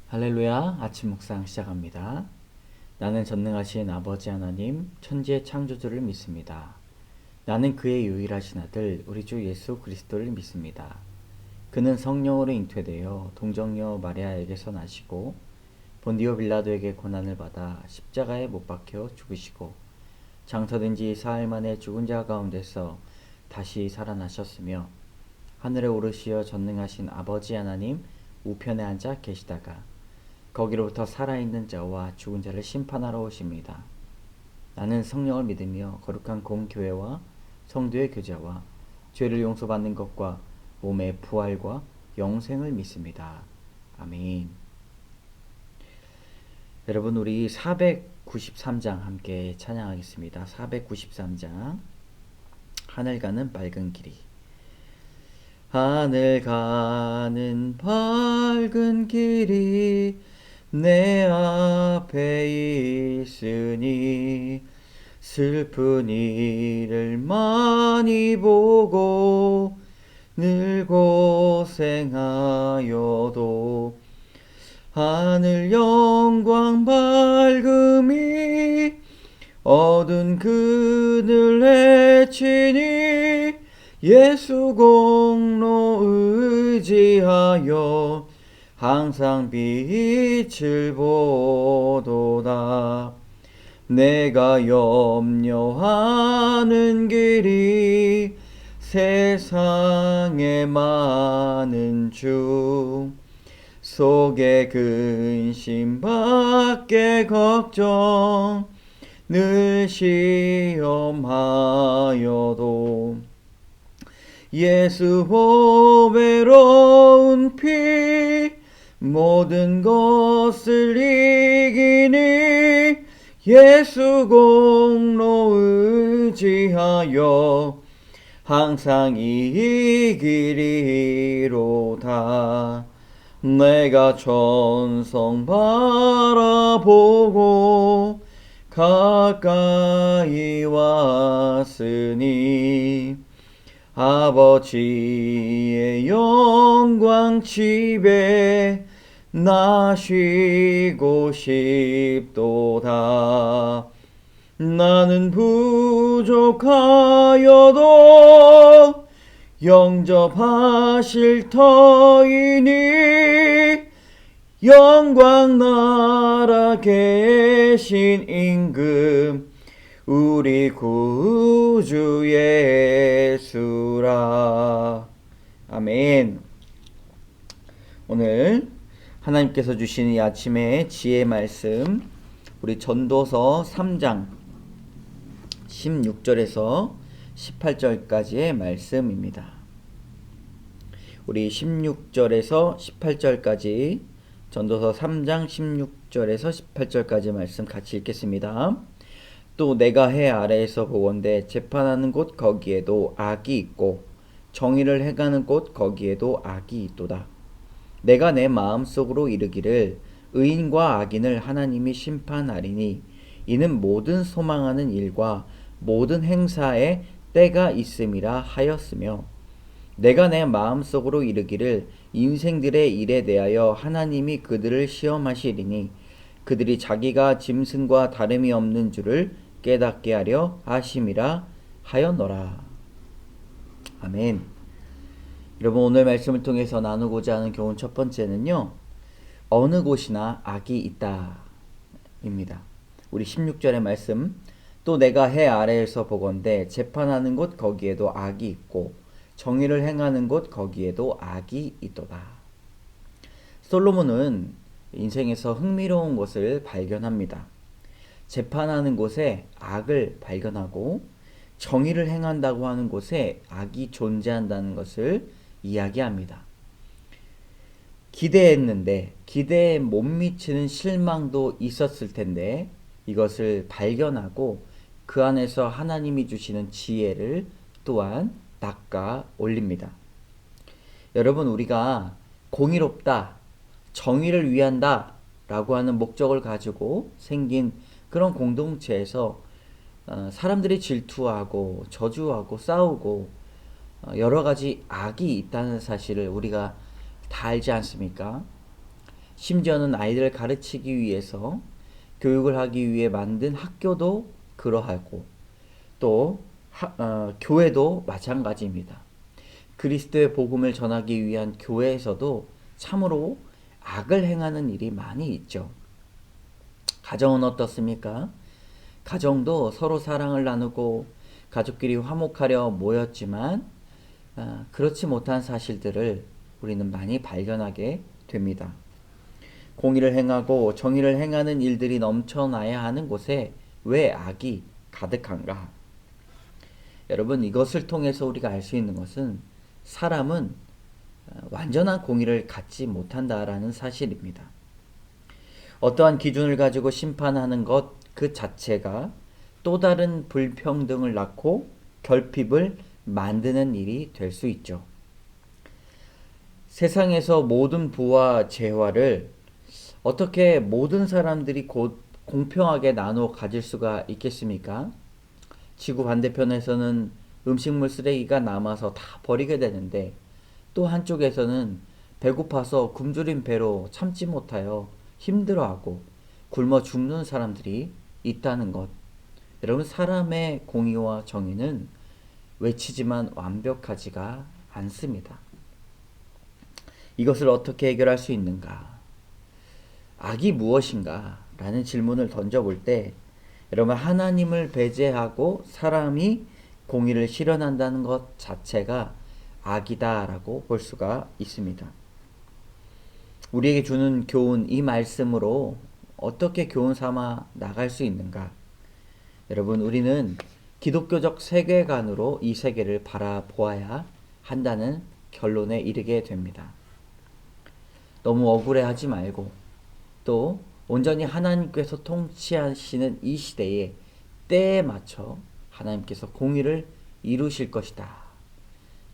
할렐루야, 아침 묵상 시작합니다. 나는 전능하신 아버지 하나님, 천지의 창조주를 믿습니다. 나는 그의 유일하신 아들, 우리 주 예수 그리스도를 믿습니다. 그는 성령으로 잉태되어 동정녀 마리아에게서 나시고 본디오 빌라도에게 고난을 받아 십자가에 못 박혀 죽으시고 장사된 지 사흘 만에 죽은 자 가운데서 다시 살아나셨으며 하늘에 오르시어 전능하신 아버지 하나님 우편에 앉아 계시다가 거기로부터 살아있는 자와 죽은 자를 심판하러 오십니다. 나는 성령을 믿으며 거룩한 공교회와 성도의 교제와 죄를 용서받는 것과 몸의 부활과 영생을 믿습니다. 아멘. 여러분, 우리 493장 함께 찬양하겠습니다. 493장 하늘 가는 밝은 길이. 하늘 가는 밝은 길이 내 앞에 있으니 슬픈 일을 많이 보고 늘 고생하여도 하늘 영광 밝음이 어두운 그늘 헤치니 예수 공로 의지하여 항상 빛을 보도다. 내가 염려하는 길이 세상에 많은 중 속에 근심 밖에 걱정 늘 시험하여도 예수 보배로운 피 모든 것을 이기니 예수 공로 의지하여 항상 이기리로다. 내가 천성 바라보고 가까이 왔으니 아버지의 영광 집에 나 쉬고 싶도다. 나는 부족하여도 영접하실 터이니 영광 나라 계신 임금 우리 구주 예수라. 아멘. 오늘 하나님께서 주신 이 아침의 지혜 말씀, 우리 전도서 3장 16절에서 18절까지의 말씀입니다. 우리 16절에서 18절까지 전도서 3장 16절에서 18절까지 말씀 같이 읽겠습니다. 또 내가 해 아래에서 보건대 재판하는 곳 거기에도 악이 있고 정의를 행하는 곳 거기에도 악이 있도다. 내가 내 마음속으로 이르기를 의인과 악인을 하나님이 심판하리니 이는 모든 소망하는 일과 모든 행사에 때가 있음이라 하였으며 내가 내 마음속으로 이르기를 인생들의 일에 대하여 하나님이 그들을 시험하시리니 그들이 자기가 짐승과 다름이 없는 줄을 깨닫게 하려 하심이라 하였노라. 아멘. 여러분, 오늘 말씀을 통해서 나누고자 하는 교훈 첫 번째는요, 어느 곳이나 악이 있다 입니다. 우리 16절의 말씀, 또 내가 해 아래에서 보건대 재판하는 곳 거기에도 악이 있고 정의를 행하는 곳 거기에도 악이 있도다. 솔로몬은 인생에서 흥미로운 것을 발견합니다. 재판하는 곳에 악을 발견하고 정의를 행한다고 하는 곳에 악이 존재한다는 것을 이야기합니다. 기대했는데 기대에 못 미치는 실망도 있었을 텐데 이것을 발견하고 그 안에서 하나님이 주시는 지혜를 또한 닦아 올립니다. 여러분, 우리가 공의롭다, 정의를 위한다 라고 하는 목적을 가지고 생긴 그런 공동체에서 사람들이 질투하고 저주하고 싸우고 여러 가지 악이 있다는 사실을 우리가 다 알지 않습니까? 심지어는 아이들을 가르치기 위해서 교육을 하기 위해 만든 학교도 그러하고 또 교회도 마찬가지입니다. 그리스도의 복음을 전하기 위한 교회에서도 참으로 악을 행하는 일이 많이 있죠. 가정은 어떻습니까? 가정도 서로 사랑을 나누고 가족끼리 화목하려 모였지만 그렇지 못한 사실들을 우리는 많이 발견하게 됩니다. 공의를 행하고 정의를 행하는 일들이 넘쳐나야 하는 곳에 왜 악이 가득한가? 여러분, 이것을 통해서 우리가 알 수 있는 것은 사람은 완전한 공의를 갖지 못한다라는 사실입니다. 어떠한 기준을 가지고 심판하는 것 그 자체가 또 다른 불평등을 낳고 결핍을 만드는 일이 될 수 있죠. 세상에서 모든 부와 재화를 어떻게 모든 사람들이 곧 공평하게 나눠 가질 수가 있겠습니까? 지구 반대편에서는 음식물 쓰레기가 남아서 다 버리게 되는데 또 한쪽에서는 배고파서 굶주린 배로 참지 못하여 힘들어하고 굶어 죽는 사람들이 있다는 것. 여러분, 사람의 공의와 정의는 외치지만 완벽하지가 않습니다. 이것을 어떻게 해결할 수 있는가? 악이 무엇인가? 라는 질문을 던져볼 때 여러분, 하나님을 배제하고 사람이 공의를 실현한다는 것 자체가 악이다라고 볼 수가 있습니다. 우리에게 주는 교훈, 이 말씀으로 어떻게 교훈 삼아 나갈 수 있는가? 여러분, 우리는 기독교적 세계관으로 이 세계를 바라보아야 한다는 결론에 이르게 됩니다. 너무 억울해하지 말고 또 온전히 하나님께서 통치하시는 이 시대에 때에 맞춰 하나님께서 공의를 이루실 것이다.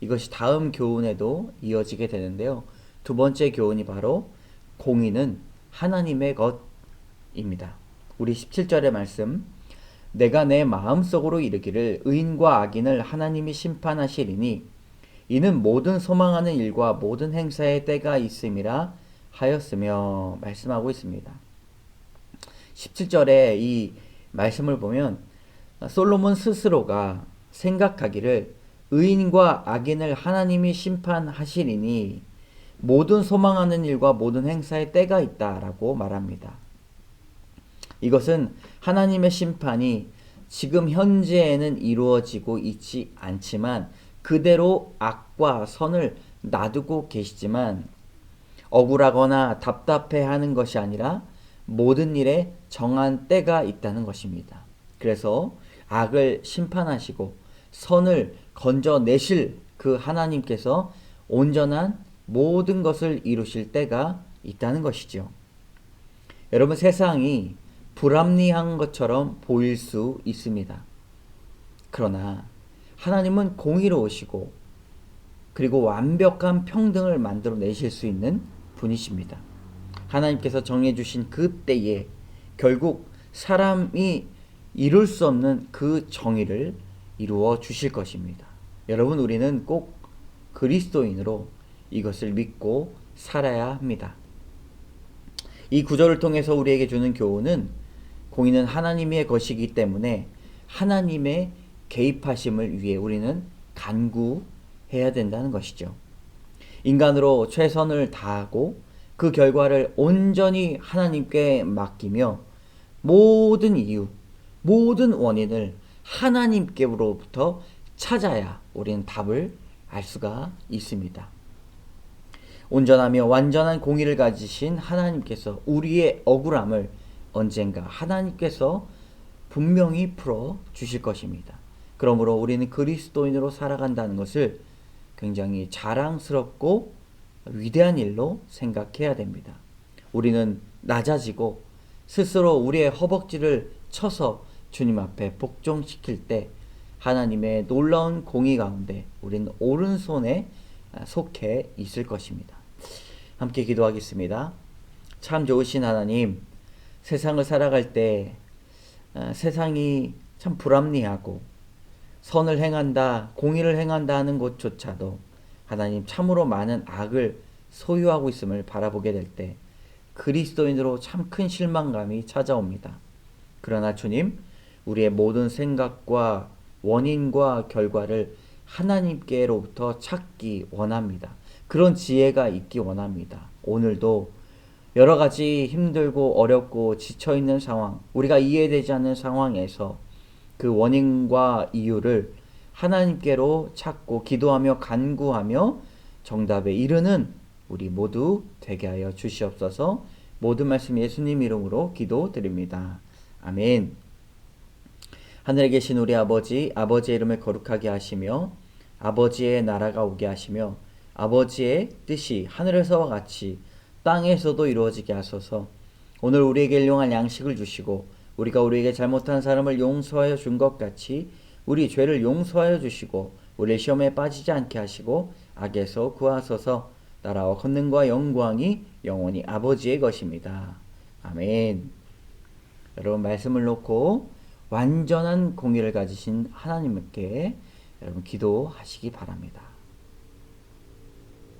이것이 다음 교훈에도 이어지게 되는데요. 두 번째 교훈이 바로 공의는 하나님의 것입니다. 우리 17절의 말씀, 내가 내 마음속으로 이르기를 의인과 악인을 하나님이 심판하시리니 이는 모든 소망하는 일과 모든 행사의 때가 있음이라 하였으며 말씀하고 있습니다. 17절에 이 말씀을 보면 솔로몬 스스로가 생각하기를 의인과 악인을 하나님이 심판하시리니 모든 소망하는 일과 모든 행사의 때가 있다라고 말합니다. 이것은 하나님의 심판이 지금 현재에는 이루어지고 있지 않지만 그대로 악과 선을 놔두고 계시지만 억울하거나 답답해하는 것이 아니라 모든 일에 정한 때가 있다는 것입니다. 그래서 악을 심판하시고 선을 건져내실 그 하나님께서 온전한 모든 것을 이루실 때가 있다는 것이죠. 여러분, 세상이 불합리한 것처럼 보일 수 있습니다. 그러나 하나님은 공의로우시고 그리고 완벽한 평등을 만들어내실 수 있는 분이십니다. 하나님께서 정해주신 그 때에 결국 사람이 이룰 수 없는 그 정의를 이루어 주실 것입니다. 여러분, 우리는 꼭 그리스도인으로 이것을 믿고 살아야 합니다. 이 구절을 통해서 우리에게 주는 교훈은 공의는 하나님의 것이기 때문에 하나님의 개입하심을 위해 우리는 간구해야 된다는 것이죠. 인간으로 최선을 다하고 그 결과를 온전히 하나님께 맡기며 모든 이유, 모든 원인을 하나님께로부터 찾아야 우리는 답을 알 수가 있습니다. 온전하며 완전한 공의를 가지신 하나님께서 우리의 억울함을 언젠가 하나님께서 분명히 풀어 주실 것입니다. 그러므로 우리는 그리스도인으로 살아간다는 것을 굉장히 자랑스럽고 위대한 일로 생각해야 됩니다. 우리는 낮아지고 스스로 우리의 허벅지를 쳐서 주님 앞에 복종시킬 때 하나님의 놀라운 공의 가운데 우리는 오른손에 속해 있을 것입니다. 함께 기도하겠습니다. 참 좋으신 하나님, 세상을 살아갈 때 세상이 참 불합리하고 선을 행한다, 공의를 행한다 하는 곳조차도 하나님 참으로 많은 악을 소유하고 있음을 바라보게 될 때 그리스도인으로 참 큰 실망감이 찾아옵니다. 그러나 주님, 우리의 모든 생각과 원인과 결과를 하나님께로부터 찾기 원합니다. 그런 지혜가 있기 원합니다. 오늘도 여러 가지 힘들고 어렵고 지쳐있는 상황, 우리가 이해되지 않는 상황에서 그 원인과 이유를 하나님께로 찾고 기도하며 간구하며 정답에 이르는 우리 모두 되게 하여 주시옵소서. 모든 말씀 예수님 이름으로 기도드립니다. 아멘. 하늘에 계신 우리 아버지, 아버지의 이름을 거룩하게 하시며 아버지의 나라가 오게 하시며 아버지의 뜻이 하늘에서와 같이 땅에서도 이루어지게 하소서. 오늘 우리에게 일용할 양식을 주시고 우리가 우리에게 잘못한 사람을 용서하여 준 것 같이 우리 죄를 용서하여 주시고 우리를 시험에 빠지지 않게 하시고 악에서 구하소서. 나라와 권능과 영광이 영원히 아버지의 것입니다. 아멘. 여러분 말씀을 놓고 완전한 공의를 가지신 하나님께 여러분 기도하시기 바랍니다.